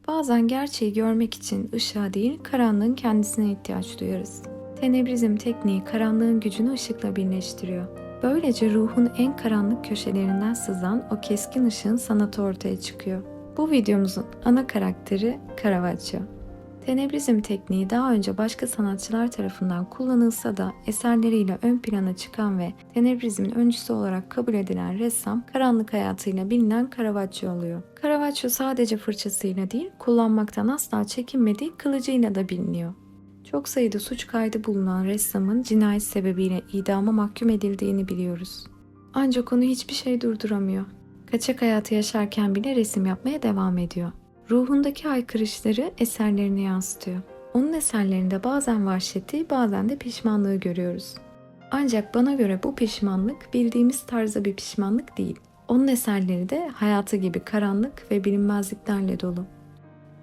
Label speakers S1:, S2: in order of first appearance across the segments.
S1: Bazen gerçeği görmek için ışığa değil, karanlığın kendisine ihtiyaç duyarız. Tenebrizm tekniği karanlığın gücünü ışıkla birleştiriyor. Böylece ruhun en karanlık köşelerinden sızan o keskin ışığın sanatı ortaya çıkıyor. Bu videomuzun ana karakteri Caravaggio. Tenebrizm tekniği daha önce başka sanatçılar tarafından kullanılsa da eserleriyle ön plana çıkan ve Tenebrizmin öncüsü olarak kabul edilen ressam karanlık hayatıyla bilinen Caravaggio oluyor. Caravaggio sadece fırçasıyla değil, kullanmaktan asla çekinmediği kılıcıyla da biliniyor. Çok sayıda suç kaydı bulunan ressamın cinayet sebebiyle idama mahkum edildiğini biliyoruz. Ancak onu hiçbir şey durduramıyor. Kaçak hayatı yaşarken bile resim yapmaya devam ediyor. Ruhundaki haykırışları eserlerine yansıtıyor. Onun eserlerinde bazen vahşeti, bazen de pişmanlığı görüyoruz. Ancak bana göre bu pişmanlık bildiğimiz tarzda bir pişmanlık değil. Onun eserleri de hayatı gibi karanlık ve bilinmezliklerle dolu.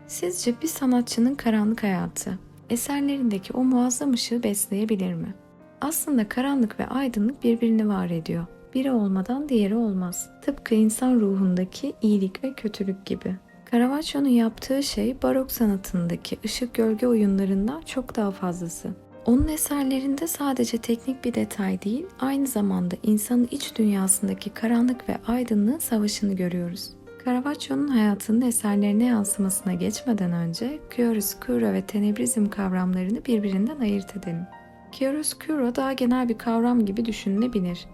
S1: Sizce bir sanatçının karanlık hayatı, eserlerindeki o muazzam ışığı besleyebilir mi? Aslında karanlık ve aydınlık birbirini var ediyor. Biri olmadan diğeri olmaz. Tıpkı insan ruhundaki iyilik ve kötülük gibi. Caravaggio'nun yaptığı şey barok sanatındaki ışık gölge oyunlarından çok daha fazlası. Onun eserlerinde sadece teknik bir detay değil, aynı zamanda insanın iç dünyasındaki karanlık ve aydınlığın savaşını görüyoruz. Caravaggio'nun hayatının eserlerine yansımasına geçmeden önce chiaroscuro ve tenebrizm kavramlarını birbirinden ayırt edelim. Chiaroscuro daha genel bir kavram gibi düşünülebilir.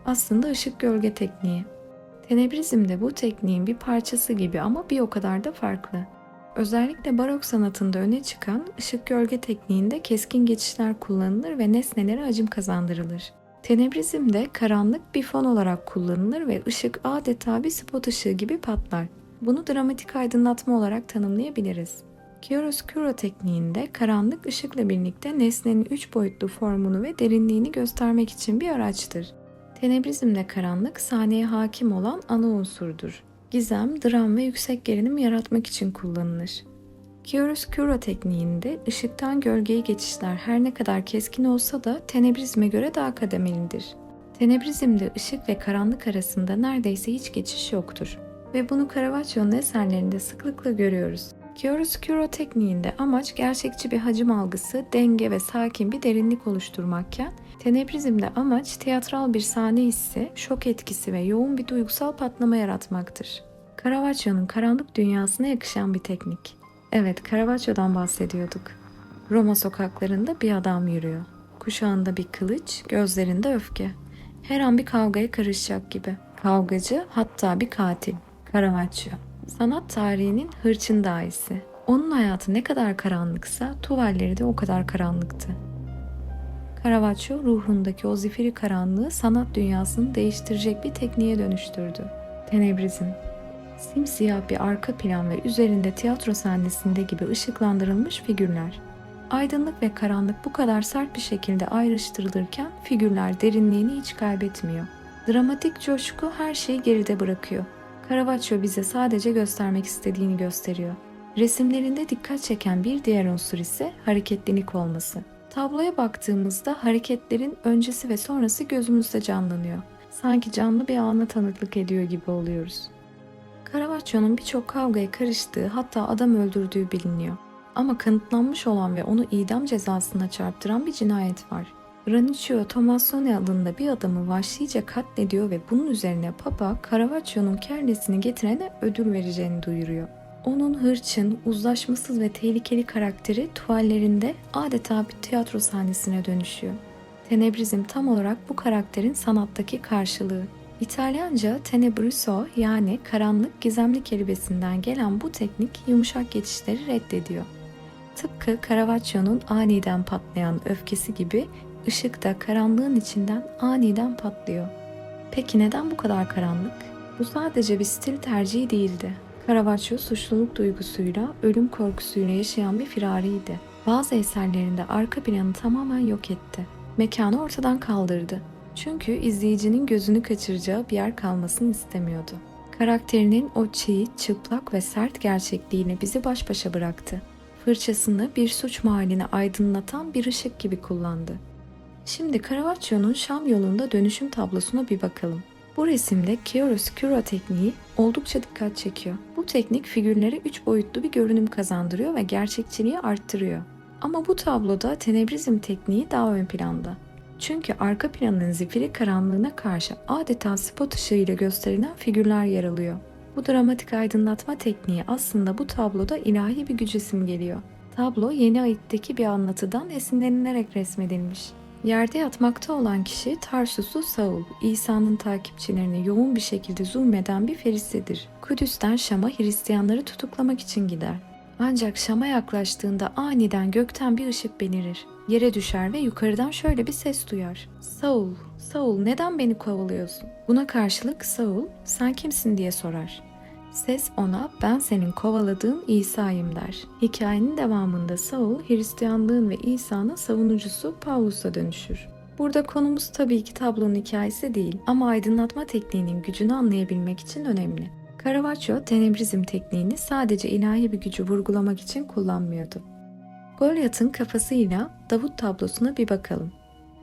S1: Aslında ışık gölge tekniği. Tenebrizm de bu tekniğin bir parçası gibi ama bir o kadar da farklı. Özellikle barok sanatında öne çıkan ışık gölge tekniğinde keskin geçişler kullanılır ve nesnelere hacim kazandırılır. Tenebrizmde karanlık bir fon olarak kullanılır ve ışık adeta bir spot ışığı gibi patlar. Bunu dramatik aydınlatma olarak tanımlayabiliriz. Chiaroscuro tekniğinde karanlık ışıkla birlikte nesnenin 3 boyutlu formunu ve derinliğini göstermek için bir araçtır. Tenebrizmde karanlık sahneye hakim olan ana unsurdur. Gizem, dram ve yüksek gerilim yaratmak için kullanılır. Chiaroscuro tekniğinde ışıktan gölgeye geçişler her ne kadar keskin olsa da tenebrizme göre daha kademelidir. Tenebrizmde ışık ve karanlık arasında neredeyse hiç geçiş yoktur ve bunu Caravaggio'nun eserlerinde sıklıkla görüyoruz. Chiaroscuro tekniğinde amaç gerçekçi bir hacim algısı, denge ve sakin bir derinlik oluşturmakken, tenebrizmde amaç tiyatral bir sahne hissi, şok etkisi ve yoğun bir duygusal patlama yaratmaktır. Caravaggio'nun karanlık dünyasına yakışan bir teknik. Evet, Caravaggio'dan bahsediyorduk. Roma sokaklarında bir adam yürüyor. Kuşağında bir kılıç, gözlerinde öfke. Her an bir kavgaya karışacak gibi. Kavgacı, hatta bir katil. Caravaggio. Sanat tarihinin hırçın dahisi. Onun hayatı ne kadar karanlıksa tuvalleri de o kadar karanlıktı. Caravaggio ruhundaki o zifiri karanlığı sanat dünyasını değiştirecek bir tekniğe dönüştürdü. Tenebrizm. Simsiyah bir arka plan ve üzerinde tiyatro sahnesinde gibi ışıklandırılmış figürler. Aydınlık ve karanlık bu kadar sert bir şekilde ayrıştırılırken figürler derinliğini hiç kaybetmiyor. Dramatik coşku her şeyi geride bırakıyor. Caravaggio bize sadece göstermek istediğini gösteriyor. Resimlerinde dikkat çeken bir diğer unsur ise hareketlilik olması. Tabloya baktığımızda hareketlerin öncesi ve sonrası gözümüzde canlanıyor. Sanki canlı bir ana tanıklık ediyor gibi oluyoruz. Caravaggio'nun birçok kavgaya karıştığı, hatta adam öldürdüğü biliniyor. Ama kanıtlanmış olan ve onu idam cezasına çarptıran bir cinayet var. Rannicchio Tomassoni adında bir adamı vahşice katlediyor ve bunun üzerine Papa, Caravaggio'nun kellesini getirene ödül vereceğini duyuruyor. Onun hırçın, uzlaşmasız ve tehlikeli karakteri tuvallerinde adeta bir tiyatro sahnesine dönüşüyor. Tenebrizm tam olarak bu karakterin sanattaki karşılığı. İtalyanca tenebroso yani karanlık gizemli kelimesinden gelen bu teknik yumuşak geçişleri reddediyor. Tıpkı Caravaggio'nun aniden patlayan öfkesi gibi ışık da karanlığın içinden aniden patlıyor. Peki neden bu kadar karanlık? Bu sadece bir stil tercihi değildi. Caravaggio suçluluk duygusuyla, ölüm korkusuyla yaşayan bir firariydi. Bazı eserlerinde arka planı tamamen yok etti. Mekanı ortadan kaldırdı. Çünkü izleyicinin gözünü kaçıracağı bir yer kalmasını istemiyordu. Karakterinin o çiğ, çıplak ve sert gerçekliğiyle bizi baş başa bıraktı. Fırçasını bir suç mahallini aydınlatan bir ışık gibi kullandı. Şimdi Caravaggio'nun Şam yolunda dönüşüm tablosuna bir bakalım. Bu resimde chiaroscuro tekniği oldukça dikkat çekiyor. Bu teknik figürlere 3 boyutlu bir görünüm kazandırıyor ve gerçekçiliği arttırıyor. Ama bu tabloda tenebrizm tekniği daha ön planda. Çünkü arka planın zifiri karanlığına karşı adeta spot ışığıyla gösterilen figürler yer alıyor. Bu dramatik aydınlatma tekniği aslında bu tabloda ilahi bir güce simgeliyor. Tablo Yeni Ayet'teki bir anlatıdan esinlenilerek resmedilmiş. Yerde yatmakta olan kişi Tarsuslu Saul, İsa'nın takipçilerini yoğun bir şekilde zulmeden bir ferisidir. Kudüs'ten Şam'a Hristiyanları tutuklamak için gider. Ancak Şam'a yaklaştığında aniden gökten bir ışık belirir. Yere düşer ve yukarıdan şöyle bir ses duyar. Saul, Saul neden beni kovalıyorsun? Buna karşılık Saul, sen kimsin diye sorar. Ses ona ben senin kovaladığın İsa'yım der. Hikayenin devamında Saul, Hristiyanlığın ve İsa'nın savunucusu Paulus'a dönüşür. Burada konumuz tabii ki tablonun hikayesi değil ama aydınlatma tekniğinin gücünü anlayabilmek için önemli. Caravaggio, tenebrizm tekniğini sadece ilahi bir gücü vurgulamak için kullanmıyordu. Golyat'ın kafasıyla Davut tablosuna bir bakalım.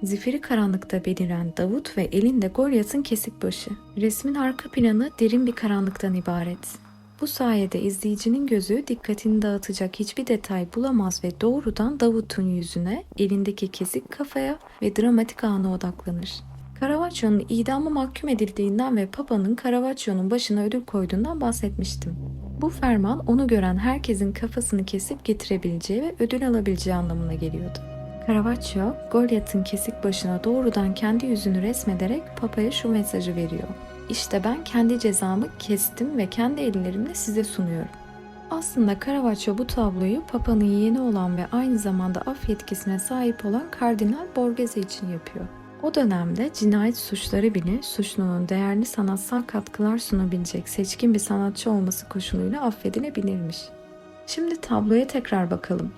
S1: Zifiri karanlıkta beliren Davut ve elinde Golyat'ın kesik başı. Resmin arka planı derin bir karanlıktan ibaret. Bu sayede izleyicinin gözü dikkatini dağıtacak hiçbir detay bulamaz ve doğrudan Davut'un yüzüne, elindeki kesik kafaya ve dramatik ana odaklanır. Caravaggio'nun idama mahkum edildiğinden ve Papa'nın Caravaggio'nun başına ödül koyduğundan bahsetmiştim. Bu ferman onu gören herkesin kafasını kesip getirebileceği ve ödül alabileceği anlamına geliyordu. Caravaggio, Golyat'ın kesik başına doğrudan kendi yüzünü resmederek Papa'ya şu mesajı veriyor. İşte ben kendi cezamı kestim ve kendi ellerimle size sunuyorum. Aslında Caravaggio bu tabloyu Papa'nın yeğeni olan ve aynı zamanda af yetkisine sahip olan Kardinal Borghese için yapıyor. O dönemde cinayet suçları bile suçlunun değerli sanatsal katkılar sunabilecek seçkin bir sanatçı olması koşuluyla affedilebilirmiş. Şimdi tabloya tekrar bakalım.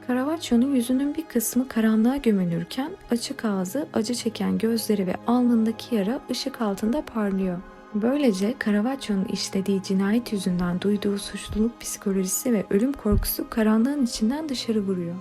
S1: Caravaggio'nun yüzünün bir kısmı karanlığa gömülürken açık ağzı, acı çeken gözleri ve alnındaki yara ışık altında parlıyor. Böylece Caravaggio'nun işlediği cinayet yüzünden duyduğu suçluluk psikolojisi ve ölüm korkusu karanlığın içinden dışarı vuruyor.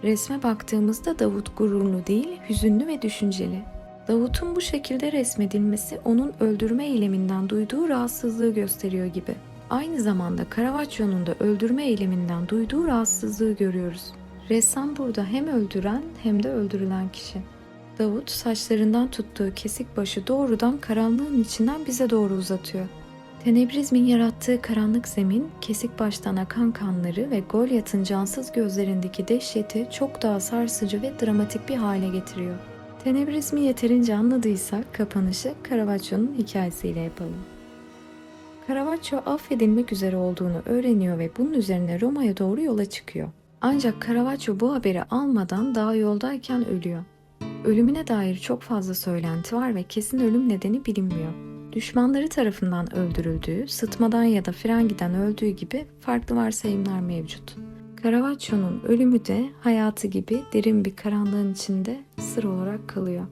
S1: Resme baktığımızda Davut gururlu değil, hüzünlü ve düşünceli. Davut'un bu şekilde resmedilmesi onun öldürme eyleminden duyduğu rahatsızlığı gösteriyor gibi. Aynı zamanda Caravaggio'nun da öldürme eyleminden duyduğu rahatsızlığı görüyoruz. Ressam burada hem öldüren hem de öldürülen kişi. Davut saçlarından tuttuğu kesik başı doğrudan karanlığın içinden bize doğru uzatıyor. Tenebrizmin yarattığı karanlık zemin, kesik baştan akan kanları ve Golyat'ın cansız gözlerindeki dehşeti çok daha sarsıcı ve dramatik bir hale getiriyor. Tenebrizmi yeterince anladıysak kapanışı Caravaggio'nun hikayesiyle yapalım. Caravaggio affedilmek üzere olduğunu öğreniyor ve bunun üzerine Roma'ya doğru yola çıkıyor. Ancak Caravaggio bu haberi almadan daha yoldayken ölüyor. Ölümüne dair çok fazla söylenti var ve kesin ölüm nedeni bilinmiyor. Düşmanları tarafından öldürüldüğü, sıtmadan ya da frengiden öldüğü gibi farklı varsayımlar mevcut. Caravaggio'nun ölümü de hayatı gibi derin bir karanlığın içinde sır olarak kalıyor.